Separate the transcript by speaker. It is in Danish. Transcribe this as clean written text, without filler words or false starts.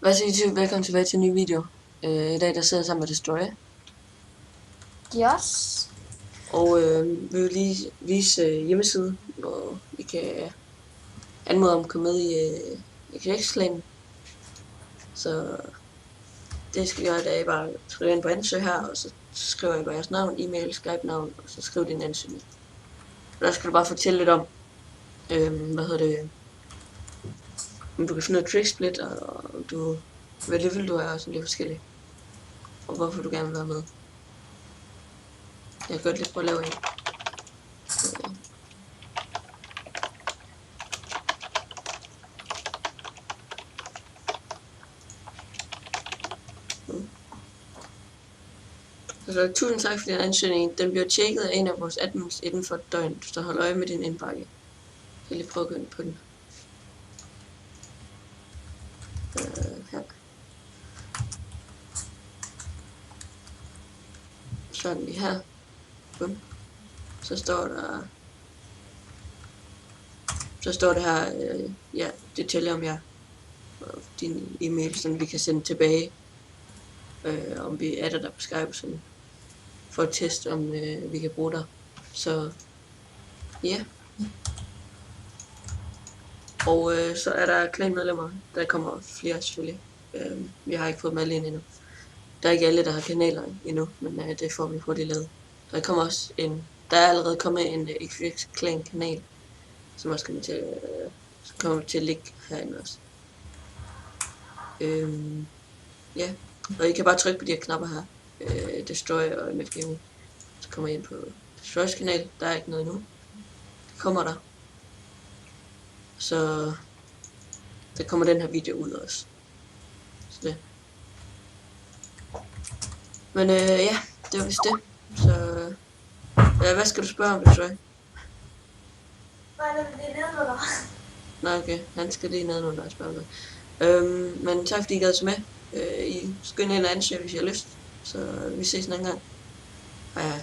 Speaker 1: Hvad siger I til? Velkommen tilbage til en ny video. I dag der sidder jeg sammen med Destroyer.
Speaker 2: Yes.
Speaker 1: Og vi vil lige vise hjemmesiden, hvor I kan anmode om at komme med i X-klanen. Så det skal jeg gøre, da I bare skriver ind på ansøg her, og så skriver jeg bare jeres navn, e-mail, Skype-navn, og så skriver din ansøgning. Og der skal du bare fortælle lidt om, om du kan finde noget trick-split, og hvad level du er, og sådan lidt forskelligt. Og hvorfor du gerne vil være med. Jeg har godt lidt på at lave en. Så tusind tak for din ansøgning. Den bliver tjekket af en af vores admins inden for et døgn, så hold øje med din indbakke. Jeg skal lige prøve at gå ind på den. Her. Så er den lige her. Bum. Så står det her, ja, detaljer om jer. Og din e-mail, som vi kan sende tilbage. Om vi adder dig på Skype, sådan, for at teste, om vi kan bruge dig. Så ja. Og så er der klanmedlemmer. Der kommer flere selvfølgelig. Vi har ikke fået dem alle ind endnu. Der er ikke alle, der har kanaler endnu, men det får vi hurtigt lavet. Der er allerede kommet en XFX Clan kanal, som også kommer til at ligge herinde også. Ja, og I kan bare trykke på de her knapper her. Destroy og MF Gaming. Så kommer I ind på Destroys kanal. Der er ikke noget endnu. Det kommer der. Så der kommer den her video ud også. Så det. Men ja, det var vist det. Så hvad skal du spørge om, Destroy?
Speaker 2: Nej, det er nedenunder.
Speaker 1: Nå, okay. Han skal lige nedenunder og spørge om det. Men tak fordi I gad så med. I skynd ind og ansøge, hvis I har lyst. Så vi ses en anden gang. Hej hej.